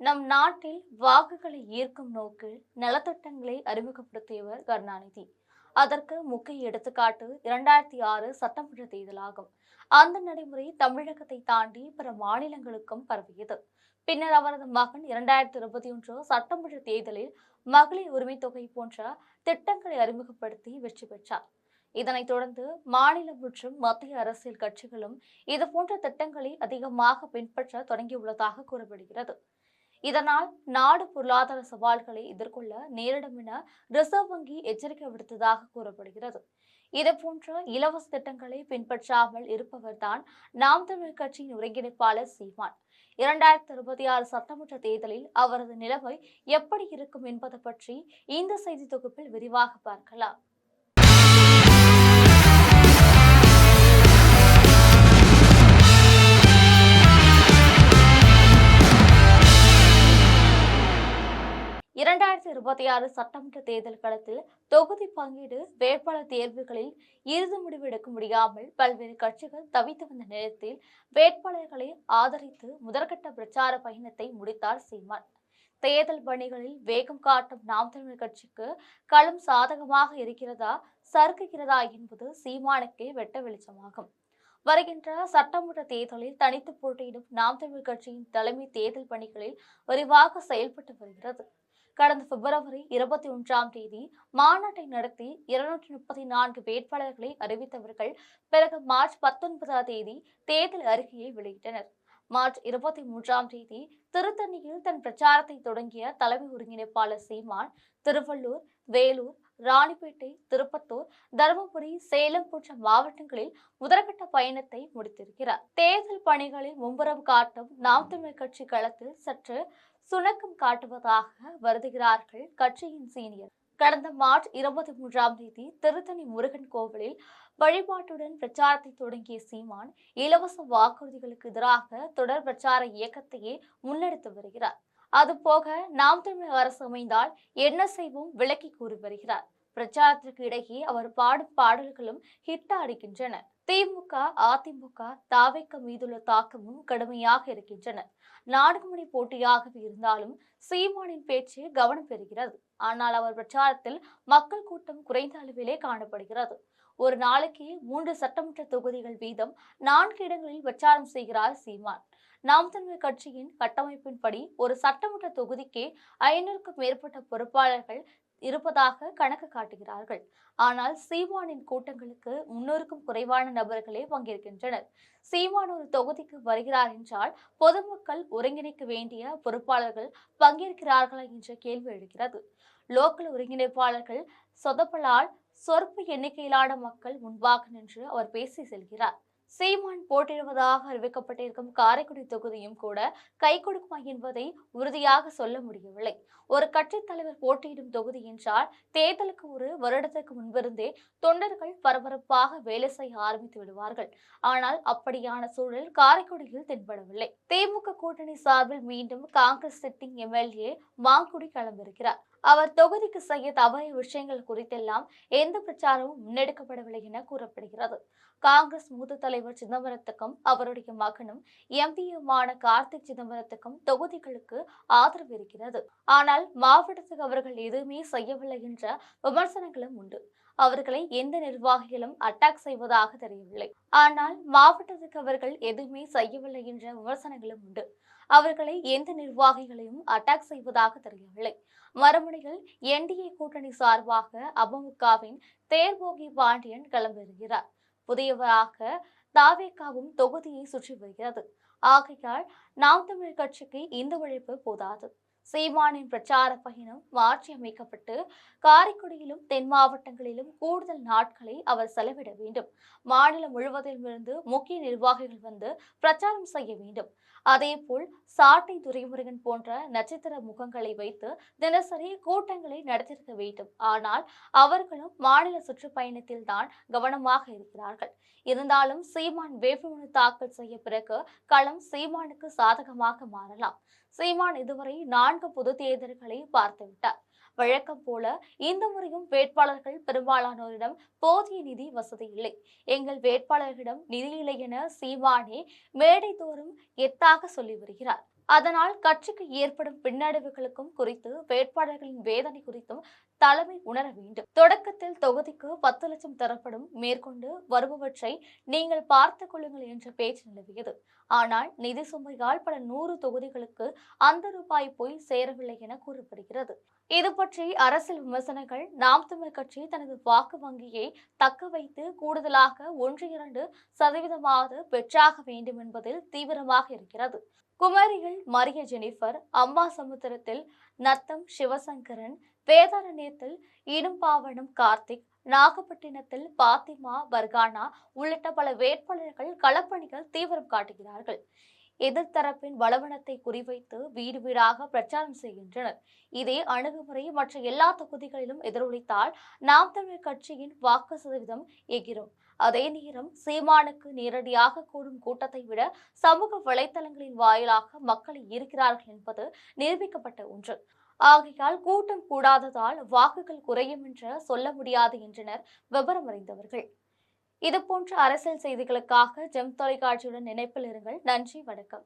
நம் நாட்டில் வாக்குகளை ஈர்க்கும் நோக்கில் நலத்திட்டங்களை அறிமுகப்படுத்தியவர் கருணாநிதி. அதற்கு முக்கிய எடுத்துக்காட்டு 2006 சட்டமன்ற தேர்தலாகும். அந்த நடைமுறை தமிழகத்தை தாண்டி பிற மாநிலங்களுக்கும் பரவியது. பின்னர் அவரது மகன் 2021 சட்டமன்ற தேர்தலில் மகளிர் உரிமை தொகை போன்ற திட்டங்களை அறிமுகப்படுத்தி வெற்றி பெற்றார். இதனைத் தொடர்ந்து மாநிலம் மற்றும் மத்திய அரசியல் கட்சிகளும் இதுபோன்ற திட்டங்களை அதிகமாக பின்பற்ற தொடங்கியுள்ளதாக கூறப்படுகிறது. இதனால் நாடு பொருளாதார சவால்களை எதிர்கொள்ள நேரிடும் என ரிசர்வ் வங்கி எச்சரிக்கை விடுத்ததாக கூறப்படுகிறது. இதுபோன்ற இலவச திட்டங்களை பின்பற்றாமல் இருப்பவர்தான் நாம் தமிழர் கட்சியின் ஒருங்கிணைப்பாளர் சீமான். 2026 சட்டமன்ற தேர்தலில் அவரது நிலைமை எப்படி இருக்கும் என்பது பற்றி இந்த செய்தி தொகுப்பில் விரிவாக பார்க்கலாம். 2026 சட்டமன்ற தேர்தல் களத்தில் தொகுதி பங்கீடு வேட்பாளர் தேர்வுகளில் இறுதி முடிவு எடுக்க முடியாமல் பல்வேறு கட்சிகள் தவித்து வந்த நேரத்தில் வேட்பாளர்களை ஆதரித்து முதற்கட்ட பிரச்சார பயணத்தை முடித்தார் சீமான். தேர்தல் பணிகளில் வேகம் காட்டும் நாம் தமிழர் கட்சிக்கு களம் சாதகமாக இருக்கிறதா சறுக்குகிறதா என்பது சீமானுக்கே வெட்ட வெளிச்சமாகும். வருகின்ற சட்டமன்ற தேர்தலில் தனித்து போட்டியிடும் நாம் தமிழர் கட்சியின் தலைமை தேர்தல் பணிகளில் விரிவாக செயல்பட்டு வருகிறது. கடந்த பிப்ரவரி 21 மாநாட்டை நடத்தி 234 வேட்பாளர்களை அறிவித்தவர்கள் பிறகு மார்ச் 19 தேர்தல் அறிக்கையை வெளியிட்டனர். மார்ச் 23 திருத்தணியில் தன் பிரச்சாரத்தை தொடங்கிய தலைமை ஒருங்கிணைப்பாளர் சீமான் திருவள்ளூர், வேலூர், ராணிப்பேட்டை, திருப்பத்தூர், தருமபுரி, சேலம் போன்ற மாவட்டங்களில் முதற்கட்ட பயணத்தை முடித்திருக்கிறார். தேர்தல் பணிகளில் மும்முரம் காட்டும் நாம் தமிழர் கட்சி களத்தில் சற்று சுணக்கம் காட்டுவதாக வருதுகிறார்கள் கட்சியின் சீனியர். கடந்த மார்ச் 23 திருத்தணி முருகன் கோவிலில் வழிபாட்டுடன் பிரச்சாரத்தை தொடங்கிய சீமான் இலவச வாக்குறுதிகளுக்கு எதிராக தொடர் பிரச்சார இயக்கத்தையே முன்னெடுத்து வருகிறார். அதுபோக நாம் தமிழர் அரசு அமைந்தால் என்ன செய்வோம் விளக்கி கூறி வருகிறார். பிரச்சாரத்திற்கு இடையே அவர் பாடும் பாடல்களும் ஹிட் அடிக்கின்றன. திமுக, அதிமுக, தாவேக மீதுள்ள தாக்கமும் கடுமையாக இருக்கின்றன. நான்குமுனை போட்டியாகவே இருந்தாலும் சீமானின் பேச்சு கவனம் பெறுகிறது. ஆனால் அவர் பிரச்சாரத்தில் மக்கள் கூட்டம் குறைந்த அளவிலே காணப்படுகிறது. ஒரு நாளைக்கு 3 சட்டமன்ற தொகுதிகள் வீதம் 4 இடங்களில் பிரச்சாரம் செய்கிறார் சீமான். நாம் தமிழர் கட்சியின் கட்டமைப்பின்படி ஒரு சட்டமன்ற தொகுதிக்கே 500க்கும் மேற்பட்ட பொறுப்பாளர்கள் இருப்பதாக கணக்கு காட்டுகிறார்கள். ஆனால் சீமானின் கூட்டங்களுக்கு 300க்கும் குறைவான நபர்களே பங்கேற்கின்றனர். சீமான் ஒரு தொகுதிக்கு வருகிறார் என்றால் பொதுமக்கள் ஒருங்கிணைக்க வேண்டிய பொறுப்பாளர்கள் பங்கேற்கிறார்களா என்ற கேள்வி எழுகிறது. லோக்கல் ஒருங்கிணைப்பாளர்கள் சொதப்பலால் சொற்ப எண்ணிக்கையிலான மக்கள் முன்பாக நின்று அவர் பேசி செல்கிறார். சீமான் போட்டியிடுவதாக அறிவிக்கப்பட்டிருக்கும் காரைக்குடி தொகுதியும் கூட கை கொடுக்குமா என்பதை உறுதியாக சொல்ல முடியவில்லை. ஒரு கட்சி தலைவர் போட்டியிடும் தொகுதி என்றால் தேர்தலுக்கு ஒரு வருடத்திற்கு முன்பிருந்தே தொண்டர்கள் பரபரப்பாக வேலை செய்ய ஆரம்பித்து விடுவார்கள். ஆனால் அப்படியான சூழல் காரைக்குடியில் தென்படவில்லை. திமுக கூட்டணி சார்பில் மீண்டும் காங்கிரஸ் சிட்டிங் எம்எல்ஏ மாங்குடி களம்பிருக்கிறார். அவர் தொகுதிக்கு செய்ய தவறிய விஷயங்கள் குறித்தெல்லாம் எந்த பிரச்சாரமும் முன்னெடுக்கப்படவில்லை என கூறப்படுகிறது. காங்கிரஸ் மூத்த தலைவர் சிதம்பரத்துக்கும் அவருடைய மகனும் எம்பியுமான கார்த்திக் சிதம்பரத்துக்கும் தொகுதிகளுக்கு ஆதரவு இருக்கிறது. ஆனால் மாவட்டத்துக்கு அவர்கள் எதுவுமே செய்யவில்லை என்ற விமர்சனங்களும் உண்டு. அவர்களை எந்த நிர்வாகிகளும் அட்டாக் செய்வதாக தெரியவில்லை. ஆனால் மாவட்டத்துக்கு அவர்கள் எதுவுமே செய்யவில்லை என்ற விமர்சனங்களும் உண்டு. அவர்களை எந்த நிர்வாகிகளையும் அட்டாக் செய்வதாக தெரியவில்லை. மறுமுனையில் என்டிஏ கூட்டணி சார்பாக அமமுகவின் தேர்போகி பாண்டியன் களம்பெறுகிறார். புதியவராக தாவேகாவும் தொகுதியை சுற்றி வருகிறது. ஆகையால் நாம் தமிழர் கட்சிக்கு இந்த உழைப்பு போதாது. சீமானின் பிரச்சார பயணம் மாற்றி அமைக்கப்பட்டு காரைக்குடியிலும் தென் மாவட்டங்களிலும் கூடுதல் நாட்களை அவர் செலவிட வேண்டும். மாநிலம் முழுவதிலுமிருந்து முக்கிய நிர்வாகிகள் வந்து பிரச்சாரம் செய்ய வேண்டும். அதேபோல் சாட்டை துரைமுருகன் போன்ற நட்சத்திர முகங்களை வைத்து தினசரி கூட்டங்களை நடத்திருக்க வேண்டும். ஆனால் அவர்களும் மாநில சுற்றுப்பயணத்தில் தான் கவனமாக இருக்கிறார்கள். இருந்தாலும் சீமான் வேட்புமனு தாக்கல் செய்ய பிறகு களம் சீமானுக்கு சாதகமாக மாறலாம். சீமான் இதுவரை 4 பொது தேர்தல்களை பார்த்துவிட்டார். வழக்கம் போல இந்த முறையும் வேட்பாளர்கள் பெரும்பாலானோரிடம் போதிய நிதி வசதி இல்லை. எங்கள் வேட்பாளர்களிடம் நிதி இல்லை என சீமானே மேடை தோறும் எத்தாக சொல்லி வருகிறார். அதனால் கட்சிக்கு ஏற்படும் பின்னடைவுகளுக்கும் குறித்து வேட்பாளர்களின் வேதனை குறித்தும் தலைமை உணர வேண்டும். தொடக்கத்தில் தொகுதிக்கு 10 லட்சம் தரப்படும், மேற்கொண்டு வருபவற்றை நீங்கள் பார்த்துக் கொள்ளுங்கள் என்ற பேச்சு நிலவியது. ஆனால் நிதி சுமையால் பல 100 தொகுதிகளுக்கு அந்த ரூபாய் போய் சேரவில்லை என கூறப்படுகிறது. இது பற்றி அரசியல் விமர்சனங்கள், நாம் தமிழர் கட்சி தனது வாக்கு வங்கியை தக்க வைத்து கூடுதலாக 1-2% பெற்றாக வேண்டும் என்பதில் தீவிரமாக இருக்கிறது. குமரியில் மரிய ஜெனிஃபர், அம்பாசமுத்திரத்தில் நத்தம் சிவசங்கரன், வேதாரண்யத்தில் இடும்பாவனம் கார்த்திக், நாகப்பட்டினத்தில் பாத்திமா பர்கானா உள்ளிட்ட பல வேட்பாளர்கள் களப்பணிகள் தீவிரம் காட்டுகிறார்கள். எதிர்த்தரப்பின் பலவீனத்தை குறிவைத்து வீடு வீடாக பிரச்சாரம் செய்கின்றனர். இதே அணுகுமுறை மற்ற எல்லா தொகுதிகளிலும் எதிரொலித்தால் நாம் தமிழர் கட்சியின் வாக்கு சதவீதம் எகிரும். அதே நேரம் சீமானுக்கு நேரடியாக கூடும் கூட்டத்தை விட சமூக வலைதளங்களின் வாயிலாக மக்கள் இருக்கிறார்கள் என்பது நிரூபிக்கப்பட்ட ஒன்று. ஆகையால் கூட்டம் கூடாததால் வாக்குகள் குறையும் என்று சொல்ல முடியாது என்றனர் விவரம் அறிந்தவர்கள். இதுபோன்ற அரசியல் செய்திகளுக்காக ஜெம் தொலைக்காட்சியுடன் இணைப்பில் இருங்கள். நன்றி, வணக்கம்.